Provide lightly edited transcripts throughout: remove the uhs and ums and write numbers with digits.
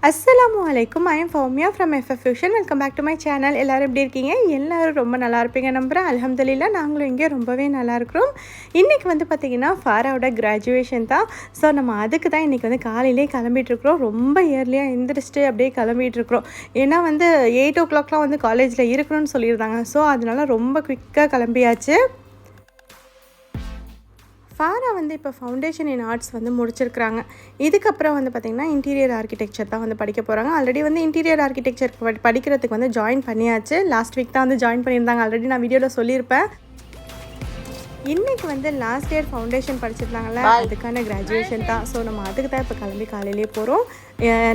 அஸ்ஸலாமு அலைக்கும். I am Fowmiya from FF fusion. Welcome back to my channel. எல்லோரும் எப்படி இருக்கீங்க? எல்லோரும் ரொம்ப நல்லா இருப்பீங்க நம்புகிறேன். அல்ஹம்துலில்லாஹ் நாங்களும் இங்கே ரொம்பவே நல்லா இருக்கிறோம். இன்றைக்கி வந்து பார்த்திங்கன்னா ஃபாராவோட கிராஜுவேஷன் தான். ஸோ நம்ம அதுக்கு தான் இன்றைக்கி வந்து காலையிலே கிளம்பிகிட்ருக்குறோம். ரொம்ப இயர்லியாக எந்திரிச்சிட்டு அப்படியே கிளம்பிகிட்ருக்குறோம். ஏன்னா வந்து 8 o'clockலாம் வந்து காலேஜில் இருக்கணும்னு சொல்லியிருந்தாங்க. ஸோ அதனால ரொம்ப குயிக்காக கிளம்பியாச்சு. ஃபாரா வந்து இப்போ ஃபவுண்டேஷன் இன் ஆர்ட்ஸ் வந்து முடிச்சிருக்கிறாங்க. இதுக்கப்புறம் வந்து பார்த்திங்கன்னா இன்டீரியர் ஆர்கிடெக்சர் தான் வந்து படிக்க போகிறாங்க. ஆல்ரெடி வந்து இன்டீரியர் ஆர்கிடெக்சர் படிக்கிறதுக்கு வந்து ஜாயின் பண்ணியாச்சு. லாஸ்ட் வீக் தான் வந்து ஜாயின் பண்ணியிருந்தாங்க. ஆல்ரெடி நான் வீடியோவில் சொல்லியிருப்பேன். இன்றைக்கி வந்து லாஸ்ட் இயர் ஃபவுண்டேஷன் படிச்சிருந்தாங்களே, அதுக்கான கிராஜுவேஷன் தான். ஸோ நம்ம அதுக்கு தான் இப்போ கிளம்பி காலையிலே போகிறோம்.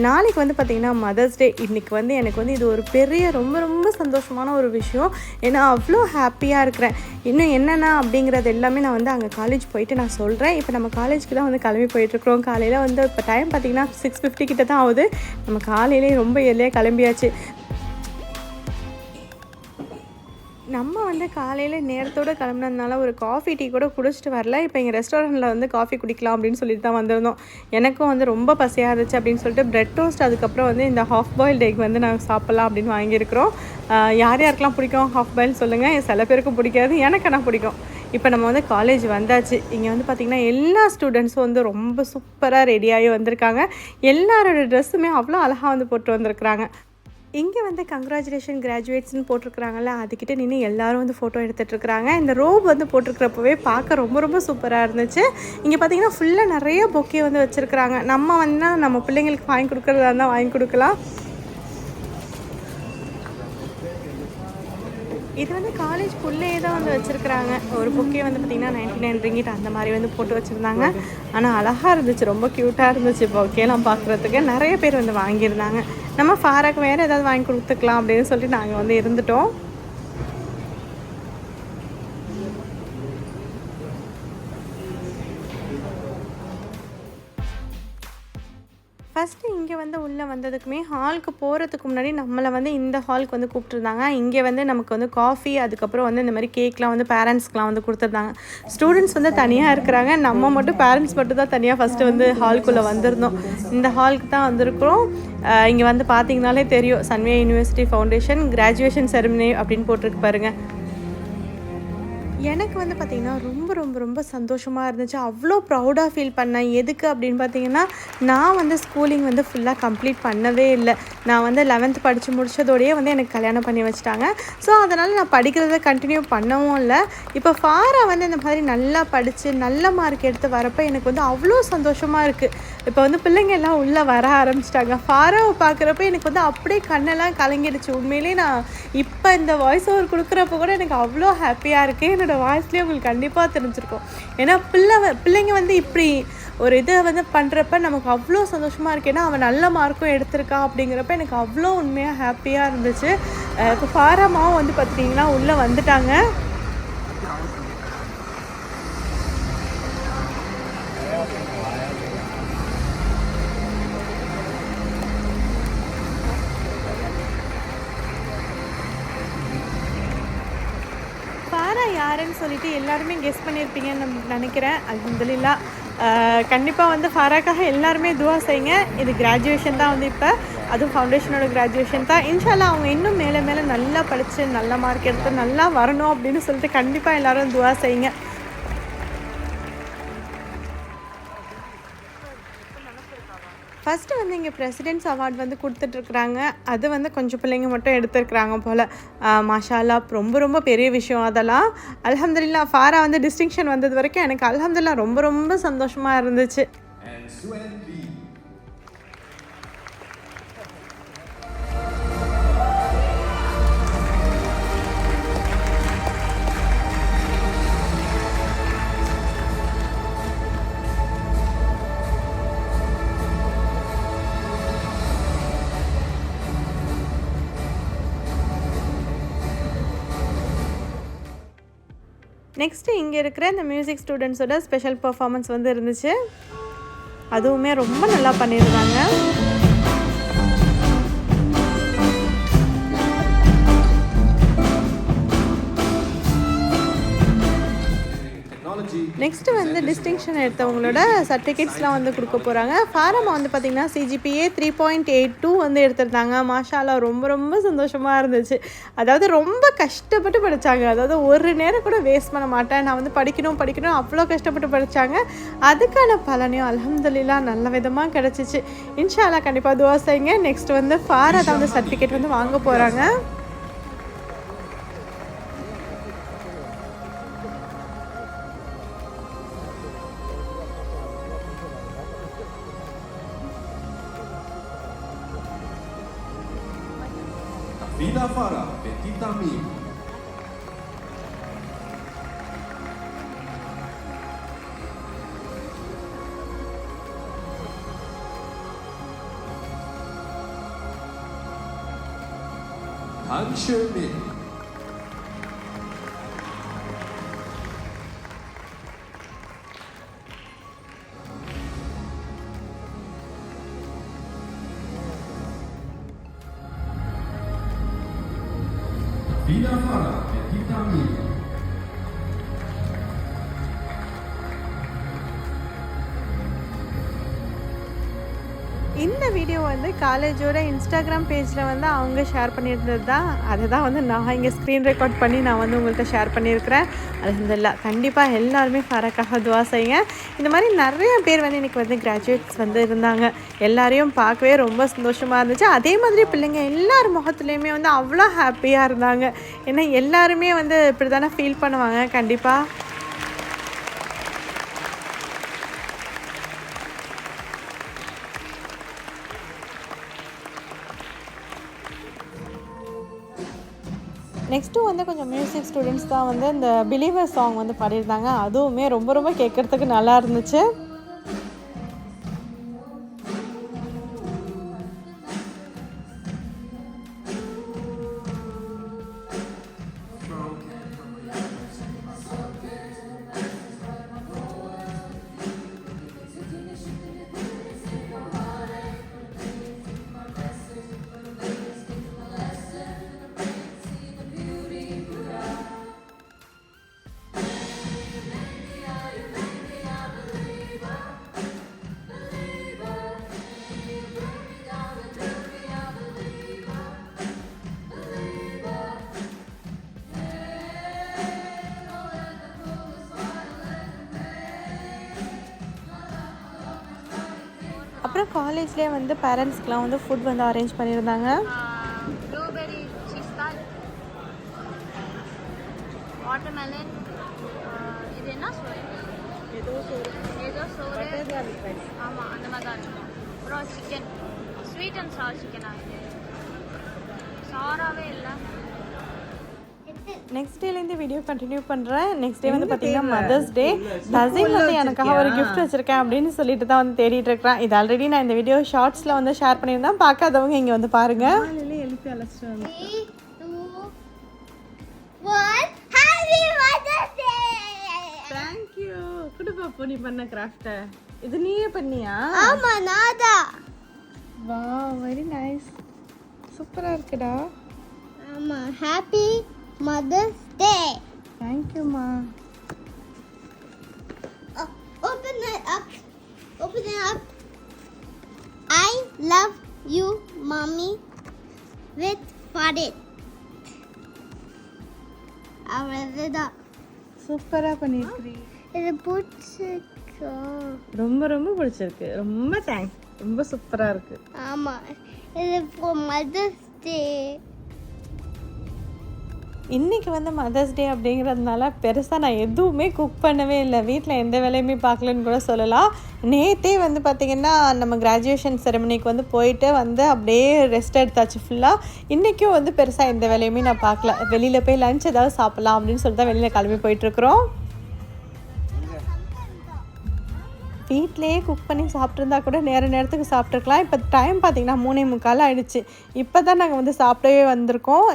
நாளைக்கு வந்து பார்த்திங்கன்னா மதர்ஸ் டே. இன்றைக்கி வந்து எனக்கு வந்து இது ஒரு பெரிய ரொம்ப ரொம்ப சந்தோஷமான ஒரு விஷயம். ஏன்னா அவ்வளோ ஹாப்பியாக இருக்கிறேன். இன்னும் என்னென்ன அப்படிங்கிறது எல்லாமே நான் வந்து அங்கே காலேஜ் போயிட்டு நான் சொல்கிறேன். இப்போ நம்ம காலேஜுக்கு தான் வந்து கிளம்பி போயிட்டுருக்குறோம். காலையில் வந்து இப்போ டைம் பார்த்திங்கன்னா 6:50 கிட்ட தான் ஆகுது. நம்ம காலையிலே ரொம்ப எர்லியாக கிளம்பியாச்சு. நம்ம வந்து காலையில் நேரத்தோடு கிளம்புனதுனால ஒரு காஃபி டீ கூட குடிச்சிட்டு வரல. இப்போ எங்கள் ரெஸ்டாரண்ட்டில் வந்து காஃபி குடிக்கலாம் அப்படின்னு சொல்லிட்டு தான் வந்திருந்தோம். எனக்கும் வந்து ரொம்ப பசியாக இருந்துச்சு அப்படின்னு சொல்லிட்டு பிரெட் டோஸ்ட், அதுக்கப்புறம் வந்து இந்த ஹாஃப் பாயில்டு எக் வந்து நாங்கள் சாப்பிட்லாம் அப்படின்னு வாங்கியிருக்கிறோம். யார் யாருக்கெல்லாம் பிடிக்கும் ஹாஃப் பாயில் சொல்லுங்கள். சில பேருக்கு பிடிக்காது, எனக்கு ஆனால் பிடிக்கும். இப்போ நம்ம வந்து காலேஜ் வந்தாச்சு. இங்கே வந்து பார்த்திங்கன்னா எல்லா ஸ்டூடெண்ட்ஸும் வந்து ரொம்ப சூப்பராக ரெடியாகி வந்திருக்காங்க. எல்லாரோட ட்ரெஸ்ஸுமே அவ்வளோ அழகாக வந்து போட்டு வந்திருக்கிறாங்க. இங்கே வந்து கங்க்ராச்சுலேஷன் கிராஜுவேட்ஸ்னு போட்டிருக்கிறாங்கல்ல, அதுக்கிட்ட நின்று எல்லோரும் வந்து ஃபோட்டோ எடுத்துகிட்ருக்குறாங்க. இந்த ரோப் வந்து போட்டிருக்கிறப்பவே பார்க்க ரொம்ப ரொம்ப சூப்பராக இருந்துச்சு. இங்கே பார்த்திங்கன்னா ஃபுல்லாக நிறைய பொக்கே வந்து வச்சுருக்குறாங்க. நம்ம வந்து நம்ம பிள்ளைங்களுக்கு வாங்கி கொடுக்குறதா இருந்தால் வாங்கி கொடுக்கலாம். இது வந்து காலேஜ்குள்ளே தான் வந்து வச்சுருக்குறாங்க. ஒரு புக்கே வந்து பார்த்திங்கன்னா 99 ரிங்கிட் அந்த மாதிரி வந்து போட்டு வச்சுருந்தாங்க. ஆனால் அழகாக இருந்துச்சு, ரொம்ப க்யூட்டாக இருந்துச்சு. பொக்கேலாம் பார்க்குறதுக்கு நிறைய பேர் வந்து வாங்கியிருந்தாங்க. நம்ம ஃபாராக்கு வேறு ஏதாவது வாங்கி கொடுத்துக்கலாம் அப்படின்னு சொல்லிட்டு நாங்கள் வந்து இருந்துட்டோம். ஃபஸ்ட்டு இங்கே வந்து உள்ளே வந்ததுக்குமே ஹாலுக்கு போகிறதுக்கு முன்னாடி நம்மளை வந்து இந்த ஹாலுக்கு வந்து கூப்பிட்ருந்தாங்க. இங்கே வந்து நமக்கு வந்து காஃபி, அதுக்கப்புறம் வந்து இந்த மாதிரி கேக்லாம் வந்து பேரண்ட்ஸ்க்கெலாம் வந்து கொடுத்துருந்தாங்க. ஸ்டூடெண்ட்ஸ் வந்து தனியாக இருக்கிறாங்க. நம்ம மட்டும் பேரண்ட்ஸ் மட்டும் தான் தனியாக ஃபஸ்ட்டு வந்து ஹாலுக்குள்ளே வந்திருந்தோம். இந்த ஹாலுக்கு தான் வந்திருக்கிறோம். இங்கே வந்து பார்த்திங்கனாலே தெரியும், Sunway university foundation graduation ceremony அப்படின்னு போட்டிருக்கு பாருங்கள். எனக்கு வந்து பார்த்திங்கன்னா ரொம்ப ரொம்ப ரொம்ப சந்தோஷமாக இருந்துச்சு. அவ்வளோ ப்ரௌடாக ஃபீல் பண்ணேன். எதுக்கு அப்படின்னு பார்த்திங்கன்னா, நான் வந்து ஸ்கூலிங் வந்து ஃபுல்லாக கம்ப்ளீட் பண்ணவே இல்லை. நான் வந்து 11th படித்து முடித்ததோடையே வந்து எனக்கு கல்யாணம் பண்ணி வச்சுட்டாங்க. ஸோ அதனால் நான் படிக்கிறத கண்டினியூ பண்ணவும் இல்லை. இப்போ ஃபாரா வந்து இந்த மாதிரி நல்லா படித்து நல்ல மார்க் எடுத்து வரப்போ எனக்கு வந்து அவ்வளோ சந்தோஷமாக இருக்குது. இப்போ வந்து பிள்ளைங்க எல்லாம் உள்ளே வர ஆரம்பிச்சிட்டாங்க. ஃபாராவை பார்க்குறப்ப எனக்கு வந்து அப்படியே கண்ணெல்லாம் கலங்கிடுச்சு. உண்மையிலே நான் இப்போ இந்த வாய்ஸ் ஓவர் கொடுக்குறப்ப கூட எனக்கு அவ்வளோ ஹாப்பியாக இருக்குது. என்னோடய வாய்ஸ்லேயே உங்களுக்கு கண்டிப்பாக தெரிஞ்சிருக்கும். ஏன்னா பிள்ளைங்க வந்து இப்படி ஒரு இதை வந்து பண்ணுறப்ப நமக்கு அவ்வளோ சந்தோஷமாக இருக்குது. ஏன்னா அவன் நல்ல மார்க்கும் எடுத்திருக்கா அப்படிங்கிறப்ப எனக்கு அவ்வளோ உண்மையாக ஹாப்பியாக இருந்துச்சு. இப்போ ஃபாராமாவும் வந்து பார்த்திங்கன்னா உள்ளே வந்துட்டாங்க. ஃபாரா யாருன்னு சொல்லிட்டு எல்லாருமே கெஸ் பண்ணியிருப்பீங்கன்னு நினைக்கிறேன். அல்ஹம்துலில்லாஹ் கண்டிப்பாக வந்து ஃபாராக்காக எல்லாருமே துவா செய்யுங்க. இது கிராஜுவேஷன் தான் வந்து இப்போ, அதுவும் ஃபவுண்டேஷனோட கிராஜுவேஷன் தான். இன்ஷால்லா அவங்க இன்னும் மேலே மேலே நல்லா படித்து நல்ல மார்க் எடுத்து நல்லா வரணும் அப்படின்னு சொல்லிட்டு கண்டிப்பாக எல்லோரும் துவா செய்யுங்க. ஃபஸ்ட்டு வந்து இங்கே பிரசிடென்ட்ஸ் அவார்ட் வந்து கொடுத்துட்ருக்குறாங்க. அது வந்து கொஞ்சம் பிள்ளைங்க மட்டும் எடுத்துருக்குறாங்க போல். மாஷா அல்லாஹ், ரொம்ப ரொம்ப பெரிய விஷயம் அதெல்லாம். அல்ஹம்துலில்லாஹ் ஃபாரா வந்து டிஸ்டிங்ஷன் வந்தது வரைக்கும் எனக்கு அல்ஹம்துலில்லாஹ் ரொம்ப ரொம்ப சந்தோஷமாக இருந்துச்சு. நெக்ஸ்ட்டு இங்கே இருக்கிற இந்த மியூசிக் ஸ்டூடெண்ட்ஸோட ஸ்பெஷல் பர்ஃபார்மன்ஸ் வந்து இருந்துச்சு. அதுவுமே ரொம்ப நல்லா பண்ணியிருந்தாங்க. நெக்ஸ்ட்டு வந்து டிஸ்டிங்ஷன் எடுத்தவங்களோட சர்டிஃபிகேட்ஸ்லாம் வந்து கொடுக்க போகிறாங்க. ஃபாரம்மா வந்து பார்த்திங்கன்னா CGPA 3.82 வந்து எடுத்திருந்தாங்க. மாஷா அல்லாஹ் ரொம்ப ரொம்ப சந்தோஷமாக இருந்துச்சு. அதாவது ரொம்ப கஷ்டப்பட்டு படித்தாங்க. அதாவது ஒரு நேரம் கூட வேஸ்ட் பண்ண மாட்டேன், நான் வந்து படிக்கணும் அவ்வளோ கஷ்டப்பட்டு படித்தாங்க. அதுக்கான பலனையும் அல்ஹம்துலில்லாஹ் நல்ல விதமாக கிடச்சிச்சு. இன்ஷா அல்லாஹ் கண்டிப்பாக துஆ செய்யுங்க. நெக்ஸ்ட் வந்து ஃபாரா தான் வந்து சர்டிஃபிகேட் வந்து வாங்க போகிறாங்க. Vida Farah binti Tamim. Han Shermin. Vida Farah binti Tamim. இந்த வீடியோ வந்து காலேஜோட இன்ஸ்டாகிராம் பேஜில் வந்து அவங்க ஷேர் பண்ணியிருந்தது தான். அதை தான் வந்து நான் இங்கே ஸ்க்ரீன் ரெக்கார்ட் பண்ணி நான் வந்து உங்கள்கிட்ட ஷேர் பண்ணியிருக்கிறேன். அல்ஹம்துலில்லாஹ் கண்டிப்பாக எல்லாருமே ஃபராக்காக துஆ செய்யுங்க. இந்த மாதிரி நிறைய பேர் வந்து இன்றைக்கி வந்து கிராஜுவேட்ஸ் வந்து இருந்தாங்க. எல்லாரையும் பார்க்கவே ரொம்ப சந்தோஷமாக இருந்துச்சு. அதே மாதிரி பிள்ளைங்க எல்லார் முகத்துலேயுமே வந்து அவ்வளோ ஹாப்பியாக இருந்தாங்க. ஏன்னா எல்லாருமே வந்து இப்படி தானே ஃபீல் பண்ணுவாங்க. கண்டிப்பாக நெக்ஸ்ட்டு வந்து கொஞ்சம் மியூசிக் ஸ்டூடெண்ட்ஸ் தான் வந்து இந்த பிலீவர் சாங் வந்து பாடியிருந்தாங்க. அதுவுமே ரொம்ப ரொம்ப கேட்குறதுக்கு நல்லா இருந்துச்சு. அப்புறம் காலேஜ்லேயே வந்து பேரண்ட்ஸ்க்கெலாம் வந்து ஃபுட் வந்து அரேஞ்ச் பண்ணியிருந்தாங்க. ப்ளூபெரி சீஸ் தால், வாட்டர்மெலன், இது என்ன சோறு? ஏதோ சோறு ஆமாம், அந்த மாதிரி தான் இருக்கும். அப்புறம் சிக்கன், ஸ்வீட் அண்ட் சார் சிக்கனா? இது சாராவே இல்லை. நெக்ஸ்ட் டேலேருந்து வீடியோ கண்டினியூ பண்ணுறேன். நெக்ஸ்ட் டே வந்து பார்த்தீங்கன்னா மதர்ஸ் டே. கசின் வந்து எனக்காக ஒரு கிஃப்ட் வச்சுருக்கேன் அப்படின்னு சொல்லிட்டு தான் வந்து தேடிட்டு இருக்கிறேன். இது ஆல்ரெடி நான் இந்த வீடியோ ஷார்ட்ஸில் வந்து ஷேர் பண்ணியிருந்தேன். பார்க்காதவங்க இங்கே வந்து பாருங்கள். எழுப்பி அழைச்சிட்டு வந்து தேங்க்யூ. குடுப்பா நீ பண்ண கிராஃப்டை. இது நீயே பண்ணியா? ஆமா, நாதா. Wow, very nice. சூப்பராக இருக்குடா. ஆமா, ஹாப்பி மதர்ஸ் டே. தேங்க்யூம்மா. Open it up. Open it up. I love you, mommy. With Farid. அவ்வளவுதான். சூப்பராக பண்ணியிருக்கிறீங்க. இது பிடிச்சிருக்கா? ரொம்ப ரொம்ப பிடிச்சிருக்கு. ரொம்ப தேங்க்ஸ். ரொம்ப சூப்பராக இருக்கு. ஆமா, இது for மதர்ஸ் டே. இன்றைக்கி வந்து மதர்ஸ் டே அப்படிங்கிறதுனால பெருசாக நான் எதுவுமே குக் பண்ணவே இல்லை. வீட்டில் எந்த வேலையுமே பார்க்கலன்னு கூட சொல்லலாம். நேற்றே வந்து பார்த்திங்கன்னா நம்ம கிராஜுவேஷன் செரமனிக்கு வந்து போயிட்டு வந்து அப்படியே ரெஸ்ட் எடுத்தாச்சு ஃபுல்லாக. இன்றைக்கும் வந்து பெருசாக எந்த வேலையுமே நான் பார்க்கல. வெளியில் போய் லஞ்ச் ஏதாவது சாப்பிட்லாம் அப்படின்னு சொல்லிட்டு தான் வெளியில் கிளம்பி போயிட்டுருக்குறோம். வீட்டிலேயே குக் பண்ணி சாப்பிட்ருந்தா கூட நேரத்துக்கு சாப்பிட்ருக்கலாம். இப்போ டைம் பார்த்திங்கன்னா 3:45 ஆகிடுச்சு. இப்போ தான் நாங்கள் வந்து சாப்பிடவே வந்திருக்கோம்.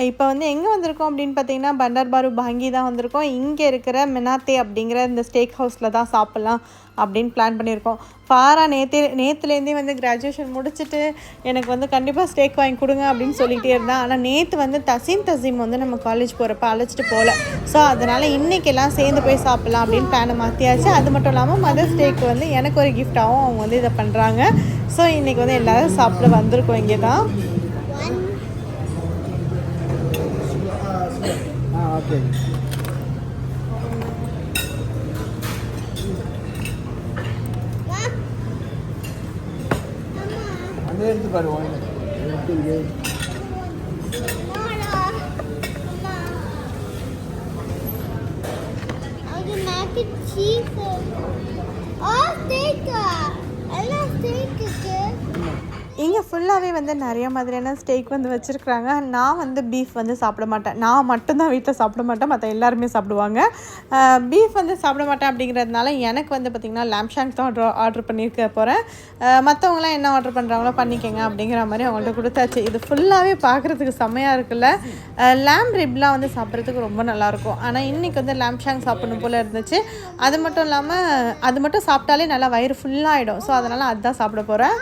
இப்போ வந்து எங்கே வந்திருக்கோம் அப்படின்னு பார்த்தீங்கன்னா பண்டார் பாரு பாங்கி தான் வந்திருக்கோம். இங்கே இருக்கிற மெனாத்தே அப்படிங்கிற இந்த ஸ்டேக் ஹவுஸில் தான் சாப்பிட்லாம் அப்படின்னு பிளான் பண்ணியிருக்கோம். ஃபாரா நேற்றுலேருந்தே வந்து கிராஜுவேஷன் முடிச்சுட்டு எனக்கு வந்து கண்டிப்பாக ஸ்டேக் வாங்கி கொடுங்க அப்படின்னு சொல்லிகிட்டே இருந்தேன். ஆனால் நேற்று வந்து தசீம் வந்து நம்ம காலேஜ் போகிறப்ப அழைச்சிட்டு போகல. ஸோ அதனால் இன்றைக்கெல்லாம் சேர்ந்து போய் சாப்பிட்லாம் அப்படின்னு பிளானை மாற்றியாச்சு. அது மட்டும் இல்லாமல் மதர்ஸ் டேக்கு வந்து எனக்கு ஒரு கிஃப்டாகவும் அவங்க வந்து இதை பண்ணுறாங்க. ஸோ இன்றைக்கி வந்து எல்லோரும் சாப்பிட வந்திருக்கோம் இங்கே தான். ஓகே அந்த எடுத்து பாரு இங்கே ஃபுல்லாகவே வந்து நிறைய மாதிரியான ஸ்டேக் வந்து வச்சுருக்குறாங்க. நான் வந்து பீஃப் வந்து சாப்பிட மாட்டேன். நான் மட்டும்தான் வீட்டில் சாப்பிட மாட்டேன், மற்ற எல்லாருமே சாப்பிடுவாங்க. பீஃப் வந்து சாப்பிட மாட்டேன் அப்படிங்கிறதுனால எனக்கு வந்து பார்த்திங்கன்னா லேம்ப் ஷாங்க் தான் ஆர்டர் பண்ணியிருக்க போகிறேன். மற்றவங்களாம் என்ன ஆர்டர் பண்ணுறாங்களோ பண்ணிக்கங்க அப்படிங்கிற மாதிரி அவங்கள்ட்ட கொடுத்தாச்சு. இது ஃபுல்லாகவே பார்க்குறதுக்கு செம்மையாக இருக்குல்ல. லேம்ப் ரிப்லாம் வந்து சாப்பிட்றதுக்கு ரொம்ப நல்லாயிருக்கும். ஆனால் இன்றைக்கி வந்து லேம்ப் ஷாங்க் சாப்பிடணும் போல் இருந்துச்சு. அது மட்டும் இல்லாமல் அது மட்டும் சாப்பிட்டாலே நல்லா வயிறு ஃபுல்லாகிடும். ஸோ அதனால் அதுதான் சாப்பிட போகிறேன்.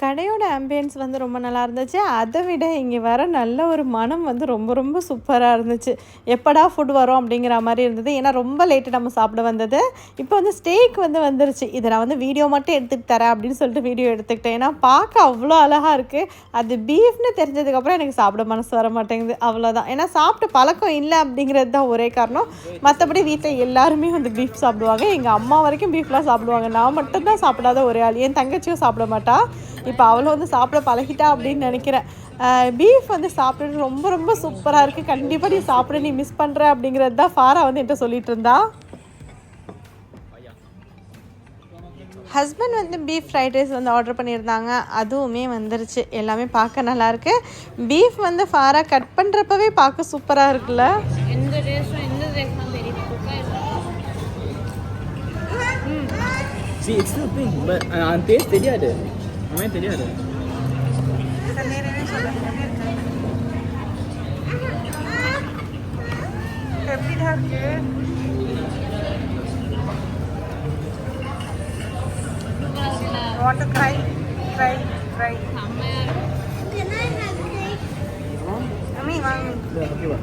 கடையோட ஆம்பியன்ஸ் வந்து ரொம்ப நல்லா இருந்துச்சு. அதை விட இங்கே வர நல்ல ஒரு மனம் வந்து ரொம்ப ரொம்ப சூப்பராக இருந்துச்சு. எப்படா ஃபுட் வரும் அப்படிங்கிற மாதிரி இருந்தது. ஏன்னா ரொம்ப லேட்டு நம்ம சாப்பிட வந்தது. இப்போ வந்து ஸ்டேக் வந்து வந்துருச்சு. இதை நான் வந்து வீடியோ மட்டும் எடுத்துகிட்டு தரேன் அப்படின்னு சொல்லிட்டு வீடியோ எடுத்துக்கிட்டேன். ஏன்னா பார்க்க அவ்வளோ அழகாக இருக்குது. அது பீஃப்னு தெரிஞ்சதுக்கப்புறம் எனக்கு சாப்பிட மனசு வர மாட்டேங்குது. அவ்வளோதான். ஏன்னா சாப்பிட்டு பழக்கம் இல்லை அப்படிங்கிறது தான் ஒரே காரணம். மற்றபடி வீட்டில் எல்லாருமே வந்து பீஃப் சாப்பிடுவாங்க. எங்கள் அம்மா வரைக்கும் பீஃப்லாம் சாப்பிடுவாங்க. நான் மட்டும்தான் சாப்பிடாத ஒரே ஆள். என் தங்கச்சியும் சாப்பிட மாட்டா. இப்போ அவளும் வந்து சாப்பிட பழகிட்டா அப்படின்னு நினைக்கிறேன். பீஃப் வந்து சாப்பிட்றது ரொம்ப ரொம்ப சூப்பராக இருக்குது. கண்டிப்பாக நீ சாப்பிட நீ மிஸ் பண்ணுற அப்படிங்கிறது தான் ஃபாரா வந்து என்கிட்ட சொல்லிட்டு இருந்தா. ஹஸ்பண்ட் வந்து பீஃப் ஃப்ரைட் ரைஸ் வந்து ஆர்டர் பண்ணியிருந்தாங்க. அதுவுமே வந்துருச்சு. எல்லாமே பார்க்க நல்லாயிருக்கு. பீஃப் வந்து ஃபாரா கட் பண்ணுறப்பவே பார்க்க சூப்பராக இருக்குல்ல. எந்த டேஸ்ட்டும் தெரியும். See, it's still pink, but taste தெரியாது. அவன் தெரியாது. எப்படிடா இருக்கு? Want to try? Try. Mummy, Okay வா.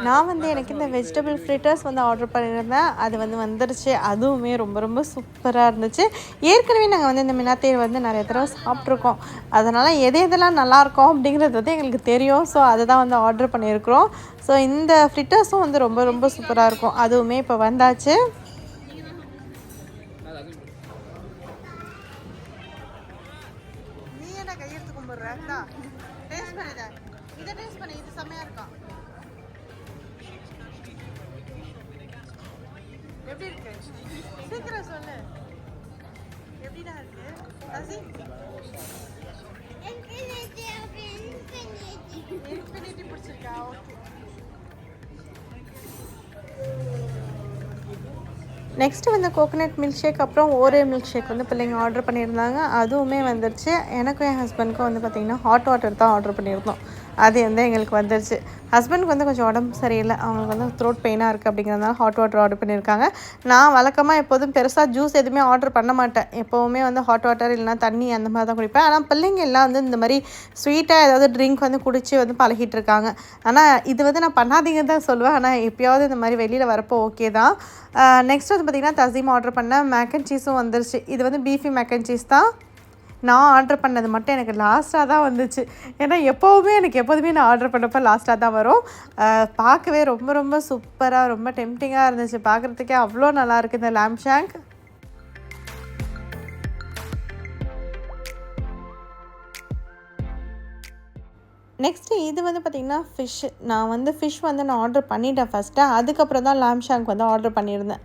நான் வந்து எனக்கு இந்த வெஜிடபிள் ஃப்ரிட்டர்ஸ் வந்து ஆர்டர் பண்ணியிருந்தேன். அது வந்து வந்துருச்சு. அதுவுமே ரொம்ப ரொம்ப சூப்பராக இருந்துச்சு. ஏற்கனவே நாங்கள் வந்து இந்த மினாத்தேர் வந்து நிறைய தடவை சாப்பிட்ருக்கோம். அதனால் எதெல்லாம் நல்லாயிருக்கும் அப்படிங்கிறது வந்து எங்களுக்கு தெரியும். ஸோ அதை தான் வந்து ஆர்டர் பண்ணியிருக்கிறோம். ஸோ இந்த ஃப்ரிட்டர்ஸும் வந்து ரொம்ப ரொம்ப சூப்பராக இருக்கும். அதுவுமே இப்போ வந்தாச்சு. நீ என்ன கையெழுத்து கும்பிட்ற? டேஸ்ட் பண்ணிட. இதை டேஸ்ட் பண்ணி. இது செம்மையாக இருக்கும். எப்படி இருக்கு? சீக்கிரம் சொல்லு. எப்படிடா இருக்கு? இன்ஃபினிட்டி பிடிச்சிருக்கா? ஓகே. நெக்ஸ்ட்டு வந்து கோகோனட் மில்க் ஷேக் அப்புறம் ஓரியோ மில்க் ஷேக் வந்து பிள்ளைங்க ஆர்டர் பண்ணியிருந்தாங்க. அதுவுமே வந்துருச்சு. எனக்கும் என் ஹஸ்பண்டுக்கும் வந்து பார்த்திங்கன்னா ஹாட் வாட்டர் தான் ஆர்டர் பண்ணியிருந்தோம். அது வந்து எங்களுக்கு வந்துருச்சு. ஹஸ்பண்டுக்கு வந்து கொஞ்சம் உடம்பு சரியில்லை. அவங்களுக்கு வந்து த்ரோட் பெயினாக இருக்குது அப்படிங்கிறதுனால ஹாட் வாட்டர் ஆர்டர் பண்ணியிருக்காங்க. நான் வழக்கமாக எப்போதும் பெருசாக ஜூஸ் எதுவுமே ஆர்டர் பண்ண மாட்டேன். எப்போவுமே வந்து ஹாட் வாட்டர் இல்லைனா தண்ணி அந்த மாதிரி தான் குடிப்பேன். ஆனால் பிள்ளைங்க எல்லாம் வந்து இந்த மாதிரி ஸ்வீட்டாக ஏதாவது ட்ரிங்க் வந்து குடித்து வந்து பழகிட்டு இருக்காங்க. ஆனால் இது வந்து நான் பண்ணாதீங்கன்னு தான் சொல்லுவேன். ஆனால் எப்போயாவது இந்த மாதிரி வெளியில் வரப்போ ஓகே தான். நெக்ஸ்ட் வந்து பார்த்திங்கன்னா தசீம் ஆர்டர் பண்ண மேக் அண்ட் சீஸும் வந்துருச்சு. இது வந்து பீஃபி மேக் அண்ட் சீஸ் தான். நான் ஆர்டர் பண்ணது மட்டும் எனக்கு லாஸ்ட்டாக தான் வந்துச்சு. ஏன்னா எப்போதுமே நான் ஆர்டர் பண்ணப்போ லாஸ்ட்டாக தான் வரும். பார்க்கவே ரொம்ப ரொம்ப சூப்பராக ரொம்ப டெம்டிங்காக இருந்துச்சு. பார்க்குறதுக்கே அவ்வளோ நல்லாயிருக்கு இந்த லேம்ப் ஷாங்க். நெக்ஸ்ட்டு இது வந்து பார்த்திங்கன்னா ஃபிஷ்ஷு. ஃபிஷ் வந்து நான் ஆர்டர் பண்ணிட்டேன் ஃபஸ்ட்டு. அதுக்கப்புறம் தான் லேம்ப் ஷாங்க் வந்து ஆர்டர் பண்ணியிருந்தேன்.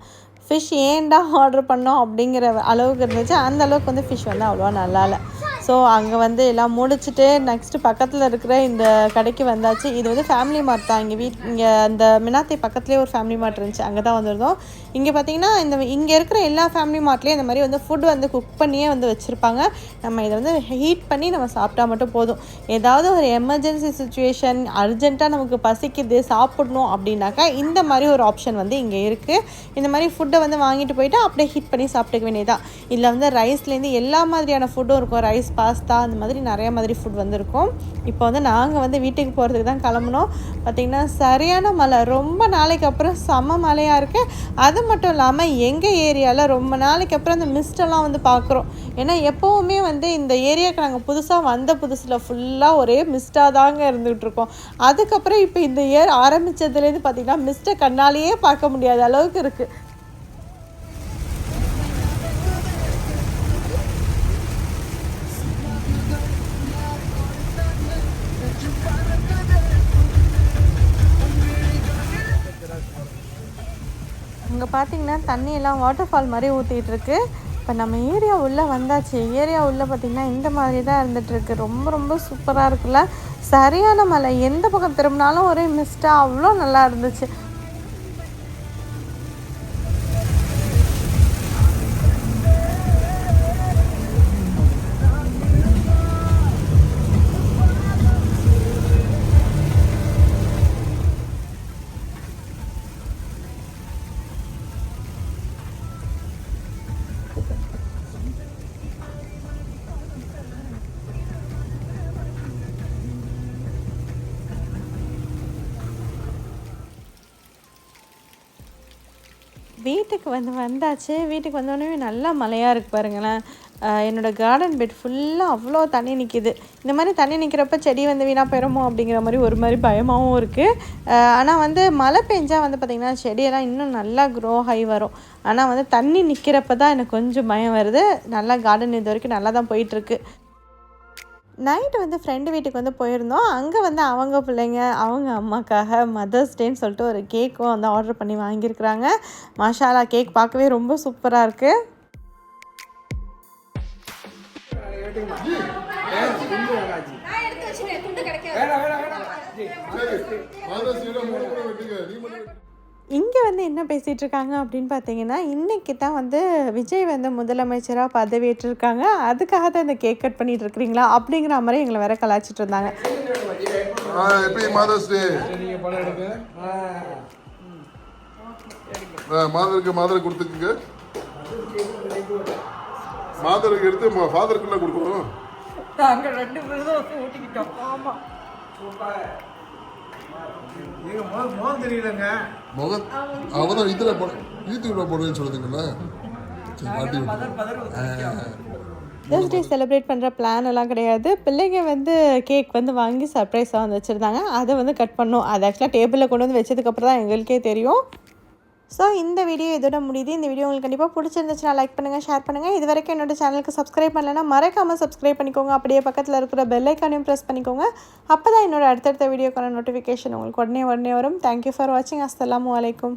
ஃபிஷ் ஏன்டா ஆர்டர் பண்ணோம் அப்படிங்கிற அளவுக்கு இருந்துச்சு. அந்த அளவுக்கு வந்து ஃபிஷ் வந்து அவ்வளோவா நல்லா இல்லை. ஸோ அங்கே வந்து எல்லாம் முடிச்சுட்டு நெக்ஸ்ட்டு பக்கத்தில் இருக்கிற இந்த கடைக்கு வந்தாச்சு. இது வந்து ஃபேமிலி மார்ட் தான். இங்கே அந்த மினாத்தை பக்கத்துலேயே ஒரு ஃபேமிலி மார்ட் இருந்துச்சு, அங்கே தான் வந்திருந்தோம். இங்கே பார்த்திங்கன்னா இங்கே இருக்கிற எல்லா ஃபேமிலி மார்ட்லேயும் இந்த மாதிரி வந்து ஃபுட் வந்து குக் பண்ணியே வந்து வச்சுருப்பாங்க. நம்ம இதை வந்து ஹீட் பண்ணி நம்ம சாப்பிட்டா மட்டும் போதும். ஏதாவது ஒரு எமர்ஜென்சி சுச்சுவேஷன், அர்ஜென்ட்டாக நமக்கு பசிக்குது சாப்பிடணும் அப்படின்னாக்கா இந்த மாதிரி ஒரு ஆப்ஷன் வந்து இங்கே இருக்குது. இந்த மாதிரி ஃபுட்டை வந்து வாங்கிட்டு போயிட்டு அப்படியே ஹீட் பண்ணி சாப்பிட்டுக்க வேண்டியதான். இதில் வந்து ரைஸ்லேருந்து எல்லா மாதிரியான ஃபுட்டும் இருக்கும். ரைஸ், பாஸ்தா, அந்த மாதிரி நிறையா மாதிரி ஃபுட் வந்து இருக்கும். இப்போ வந்து நாங்கள் வந்து வீட்டுக்கு போகிறதுக்கு தான் கிளம்புனோம். பார்த்திங்கன்னா சரியான மழை, ரொம்ப நாளைக்கு அப்புறம் செம்ம மழையாக இருக்குது. அது மட்டும் இல்லாமல் எங்கள் ஏரியாவில் ரொம்ப நாளைக்கு அப்புறம் அந்த மிஸ்டெல்லாம் வந்து பார்க்குறோம். ஏன்னா எப்போவுமே வந்து இந்த ஏரியாவுக்கு நாங்கள் புதுசாக வந்த புதுசில் ஃபுல்லாக ஒரே மிஸ்டாக தாங்க இருந்துகிட்ருக்கோம். அதுக்கப்புறம் இப்போ இந்த இயர் ஆரம்பித்ததுலேருந்து பார்த்திங்கன்னா மிஸ்டை கண்ணாலேயே பார்க்க முடியாத அளவுக்கு இருக்குது. அங்கே பார்த்திங்கன்னா தண்ணியெல்லாம் வாட்டர் ஃபால் மாதிரி ஊற்றிட்டுருக்கு. இப்போ நம்ம ஏரியா உள்ளே வந்தாச்சு. ஏரியா உள்ளே பார்த்திங்கன்னா இந்த மாதிரி தான் இருந்துகிட்ருக்கு. ரொம்ப ரொம்ப சூப்பராக இருக்குல்ல. சரியான மழை, எந்த பக்கம் திரும்பினாலும் ஒரே மிஸ்டாக அவ்வளோ நல்லா இருந்துச்சு. வீட்டுக்கு வந்தாச்சு. வீட்டுக்கு வந்தோடனே நல்லா மழையாக இருக்குது பாருங்களேன். என்னோடய கார்டன் பெட் ஃபுல்லாக அவ்வளோ தண்ணி நிற்கிது. இந்த மாதிரி தண்ணி நிற்கிறப்ப செடி வந்து வீணாக போயிடுமோ அப்படிங்கிற மாதிரி ஒரு மாதிரி பயமாகவும் இருக்குது. ஆனால் வந்து மழை பெஞ்சால் வந்து பார்த்திங்கன்னா செடியெல்லாம் இன்னும் நல்லா க்ரோ ஆகி வரும். ஆனால் வந்து தண்ணி நிற்கிறப்ப தான் எனக்கு கொஞ்சம் பயம் வருது. நல்லா கார்டன் இது வரைக்கும் நல்லா தான் போயிட்டுருக்கு. நைட்டு வந்து ஃப்ரெண்டு வீட்டுக்கு வந்து போயிருந்தோம். அங்கே வந்து அவங்க பிள்ளைங்க அவங்க அம்மாக்காக மதர்ஸ் டேன்னு சொல்லிட்டு ஒரு கேக்கும் வந்து ஆர்டர் பண்ணி வாங்கியிருக்கிறாங்க. மாஷாலா, கேக் பார்க்கவே ரொம்ப சூப்பராக இருக்குது. இங்கே வந்து என்ன பேசிகிட்டு இருக்காங்க அப்படின்னு பார்த்தீங்கன்னா, இன்றைக்கி தான் வந்து விஜய் வந்து முதலமைச்சராக பதவியேற்றிருக்காங்க. அதுக்காக தான் இந்த கேக் கட் பண்ணிட்டு இருக்கிறீங்களா அப்படிங்கிற மாதிரி எங்களை வேற கலாச்சிட்டு இருந்தாங்க. மாதருக்கு கொடுத்துக்குங்க. மாதருக்கு எடுத்து ஃபாதருக்குள்ள கொடுக்கணும். நாங்கள் 2 பேரும் ஊட்டிக்கிட்டோம். ஆமாம், அவதான் இதுல யூடியூப்ல போடுவேன்னு சொல்லுதுங்களா. மதர்ஸ் டே செலிப்ரேட் பண்ணுற பிளான் எல்லாம் கிடையாது. பிள்ளைங்க வந்து கேக் வந்து வாங்கி சர்ப்ரைஸாக வந்து வச்சுருந்தாங்க. அதை வந்து கட் பண்ணோம். அது ஆக்சுவலாக டேபிளில் கொண்டு வந்து வச்சதுக்கப்புறம் தான் எங்களுக்கே தெரியும். ஸோ இந்த வீடியோ இதோட முடியுது. இந்த வீடியோ உங்களுக்கு கண்டிப்பாக பிடிச்சிருந்துச்சுன்னா லைக் பண்ணுங்கள், ஷேர் பண்ணுங்கள். இது வரைக்கும் என்னோடய சேனலுக்கு சப்ஸ்கிரைப் பண்ணலைன்னா மறக்காமல் சப்ஸ்கிரைப் பண்ணிக்கோங்க. அப்படியே பக்கத்தில் இருக்கிற பெல் ஐக்கானையும் ப்ரெஸ் பண்ணிக்கோங்க. அப்போ தான் என்னோடய அடுத்தடுத்த வீடியோக்கான நோட்டிஃபிகேஷன் உங்களுக்கு உடனே வரும். தேங்க்யூ ஃபார் வாட்சிங். அஸ்ஸலாமு அலைக்கும்.